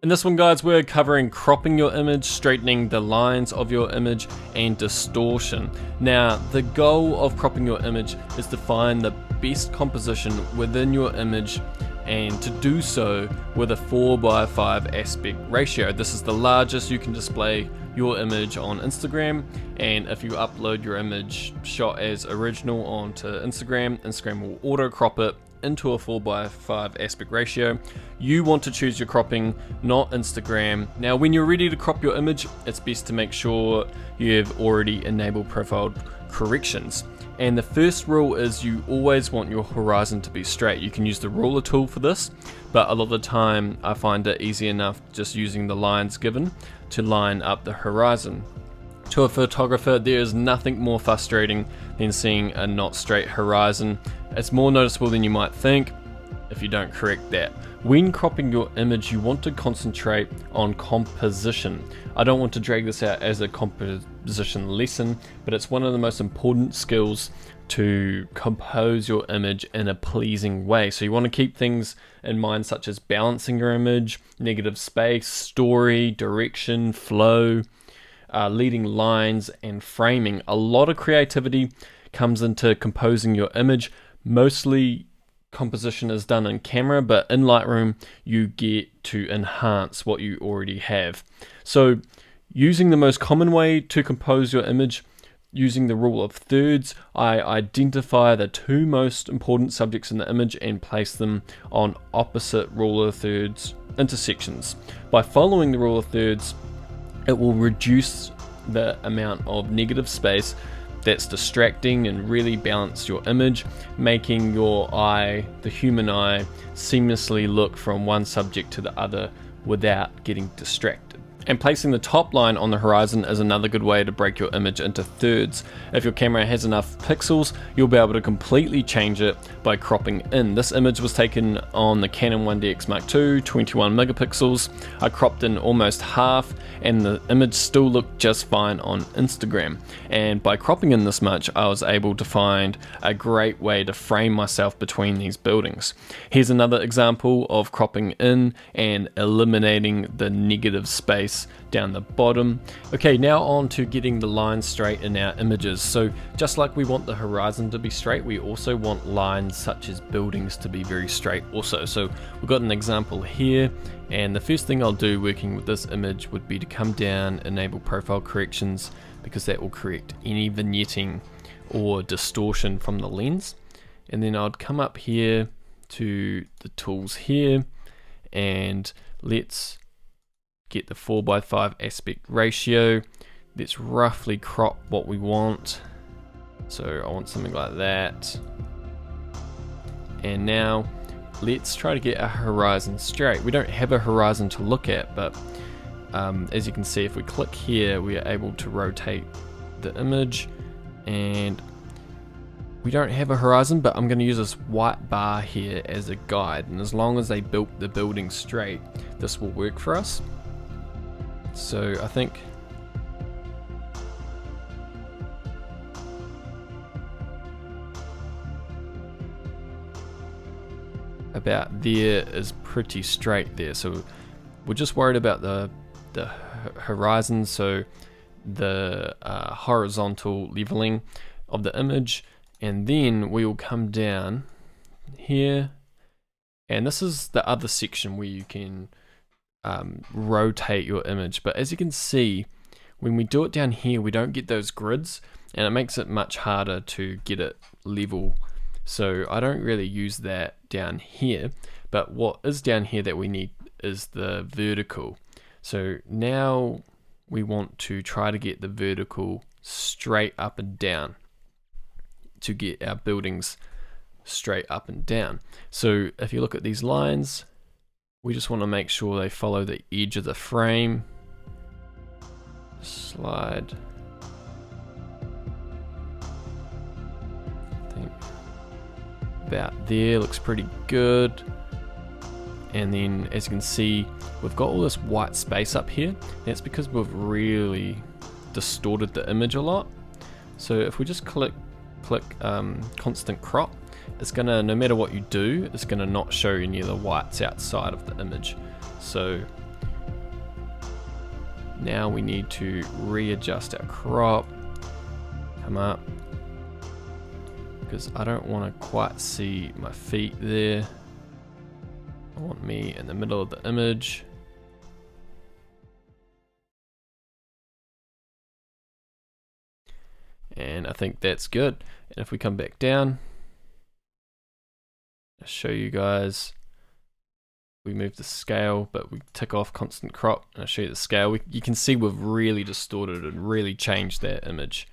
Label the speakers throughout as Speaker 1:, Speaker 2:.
Speaker 1: In this one, guys, we're covering cropping your image, straightening the lines of your image, and distortion. Now, the goal of cropping your image is to find the best composition within your image, and to do so with a 4:5 aspect ratio. This is the largest you can display your image on Instagram, and if you upload your image shot as original onto Instagram, Instagram will auto crop it into a 4:5 aspect ratio. You want to choose your cropping, not Instagram. Now, when you're ready to crop your image, it's best to make sure you have already enabled profile corrections. And the first rule is you always want your horizon to be straight. You can use the ruler tool for this, but a lot of the time I find it easy enough just using the lines given to line up the horizon. To a photographer, there is nothing more frustrating than seeing a not straight horizon. It's more noticeable than you might think if you don't correct that. When cropping your image, you want to concentrate on composition. I don't want to drag this out as a composition lesson, but it's one of the most important skills to compose your image in a pleasing way. So you want to keep things in mind such as balancing your image, negative space, story, direction, flow, leading lines, and framing. A lot of creativity comes into composing your image. Mostly composition is done in camera, but in Lightroom you get to enhance what you already have. So using the most common way to compose your image, using the rule of thirds, I identify the two most important subjects in the image and place them on opposite rule of thirds intersections. By following the rule of thirds, it will reduce the amount of negative space that's distracting and really balance your image, making your eye, the human eye, seamlessly look from one subject to the other without getting distracted. And placing the top line on the horizon is another good way to break your image into thirds. If your camera has enough pixels, you'll be able to completely change it by cropping in. This image was taken on the Canon 1DX Mark II, 21 megapixels. I cropped in almost half and the image still looked just fine on Instagram. And by cropping in this much, I was able to find a great way to frame myself between these buildings. Here's another example of cropping in and eliminating the negative space down the bottom. Okay, now on to getting the lines straight in our images. So just like we want the horizon to be straight, we also want lines such as buildings to be very straight also. So we've got an example here, and the first thing I'll do working with this image would be to come down, enable profile corrections, because that will correct any vignetting or distortion from the lens. And then I'd come up here to the tools here, and let's get the 4:5 aspect ratio. Let's roughly crop what we want. So I want something like that. And now let's try to get our horizon straight. We don't have a horizon to look at, but as you can see, if we click here, we are able to rotate the image, and we don't have a horizon, but I'm going to use this white bar here as a guide, and as long as they built the building straight, this will work for us. So I think about there is pretty straight there. So we're just worried about the horizon, so the horizontal leveling of the image, and then we will come down here, and this is the other section where you can rotate your image. But as you can see, when we do it down here, we don't get those grids, and it makes it much harder to get it level. So I don't really use that down here, but what is down here that we need is the vertical. So now we want to try to get the vertical straight up and down to get our buildings straight up and down. So if you look at these lines, we just want to make sure they follow the edge of the frame. Slide. I think about there, looks pretty good. And then as you can see, we've got all this white space up here. That's because we've really distorted the image a lot. So if we just click constant crop, it's gonna, no matter what you do, it's gonna not show any of the whites outside of the image. So Now we need to readjust our crop. Come up. Because I don't want to quite see my feet there. I want me in the middle of the image. And I think that's good. And if we come back down, I'll show you guys. We move the scale, but we tick off constant crop, and I'll show you the scale. You can see we've really distorted and really changed that image.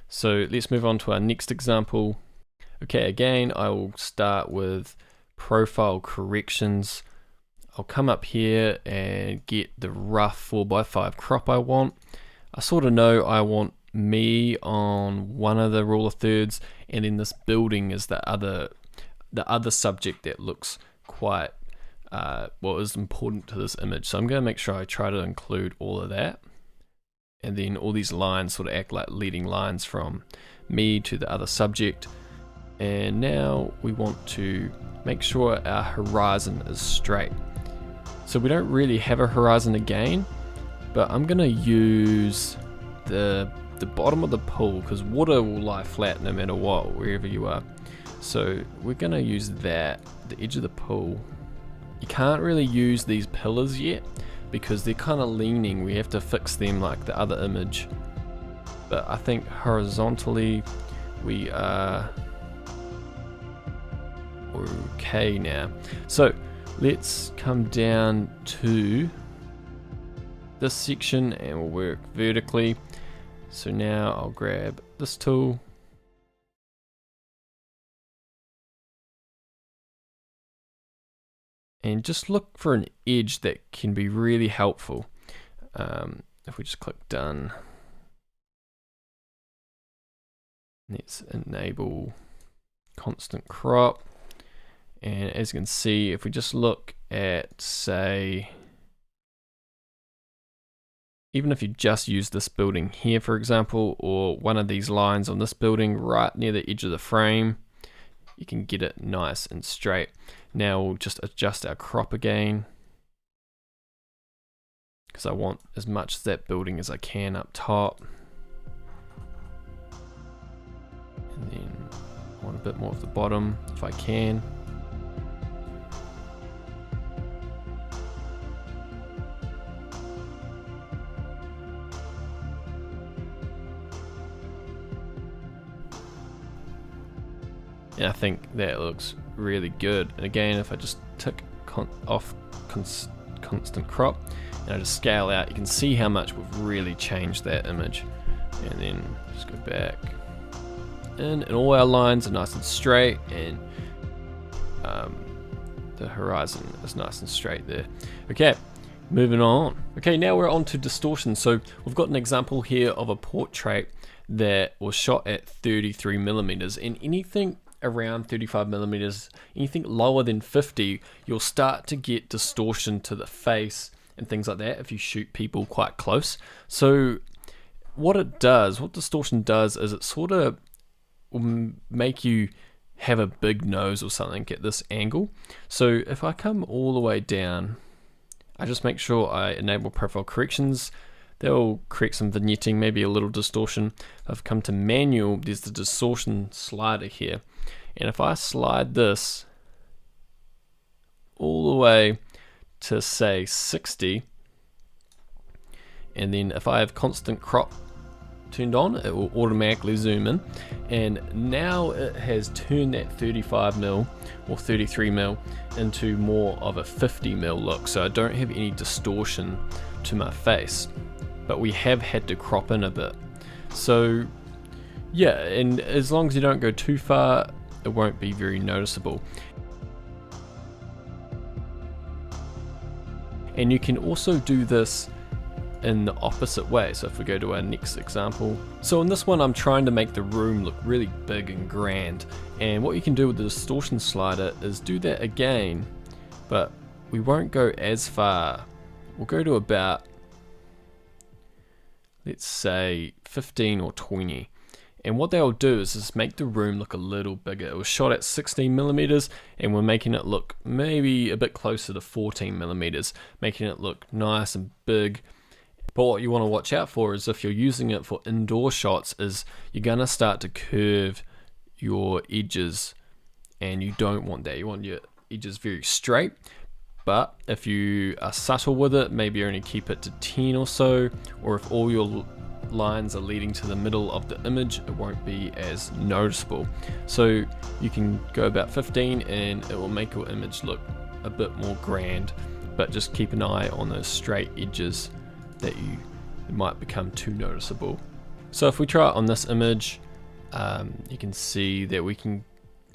Speaker 1: So let's move on to our next example. Okay, again, I will start with profile corrections. I'll come up here and get the rough 4x5 crop I want. I sort of know I want me on one of the rule of thirds, and then this building is the other subject that looks quite what is important to this image. So I'm going to make sure I try to include all of that, and then all these lines sort of act like leading lines from me to the other subject. And now we want to make sure our horizon is straight. So we don't really have a horizon again, but I'm going to use the bottom of the pool, because water will lie flat no matter what, wherever you are. So we're going to use that, the edge of the pool. You can't really use these pillars yet because they're kind of leaning. We have to fix them like the other image. But I think horizontally we are okay now. So let's come down to this section and we'll work vertically. So now I'll grab this tool. And just look for an edge that can be really helpful. If we just click done, let's enable constant crop. And as you can see, if we just look at, say, even if you just use this building here, for example, or one of these lines on this building right near the edge of the frame, you can get it nice and straight. Now we'll just adjust our crop again, because I want as much of that building as I can up top. And then I want a bit more of the bottom if I can. And I think that looks really good. And again, if I just tick off constant crop and I just scale out, you can see how much we've really changed that image. And then just go back in, and all our lines are nice and straight, and the horizon is nice and straight there. Okay, moving on. Okay, now we're on to distortion. So we've got an example here of a portrait that was shot at 33mm, and anything around 35mm, anything lower than 50, you'll start to get distortion to the face and things like that if you shoot people quite close. So what distortion does is it sort of will make you have a big nose or something at this angle. So if I come all the way down, I just make sure I enable profile corrections. They'll correct some vignetting, maybe a little distortion. If I've come to manual, there's the distortion slider here. And if I slide this all the way to, say, 60, and then if I have constant crop turned on, it will automatically zoom in. And now it has turned that 35mm or 33mm into more of a 50mm look. So I don't have any distortion to my face, but we have had to crop in a bit. So yeah, and as long as you don't go too far, it won't be very noticeable. And you can also do this in the opposite way. So if we go to our next example, so in this one I'm trying to make the room look really big and grand, and what you can do with the distortion slider is do that again, but we won't go as far. We'll go to about, let's say, 15 or 20. And what they'll do is just make the room look a little bigger. It was shot at 16mm, and we're making it look maybe a bit closer to 14mm, making it look nice and big. But what you want to watch out for is if you're using it for indoor shots is you're going to start to curve your edges, and you don't want that. You want your edges very straight. But if you are subtle with it, maybe only keep it to 10 or so, or if all your lines are leading to the middle of the image, it won't be as noticeable. So you can go about 15 and it will make your image look a bit more grand, but just keep an eye on those straight edges that it might become too noticeable. So if we try it on this image, you can see that we can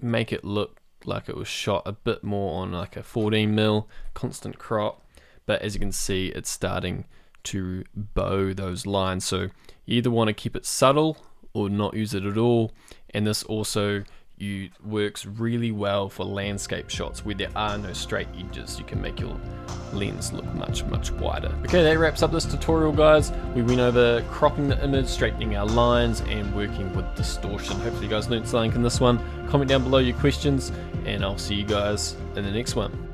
Speaker 1: make it look like it was shot a bit more on like a 14mm constant crop, but as you can see, it's starting to bow those lines. So you either want to keep it subtle or not use it at all. And this also works really well for landscape shots where there are no straight edges. You can make your lens look much wider. Okay, that wraps up this tutorial, guys. We went over cropping the image, straightening our lines, and working with distortion. Hopefully you guys learned something in this one. Comment down below your questions, and I'll see you guys in the next one.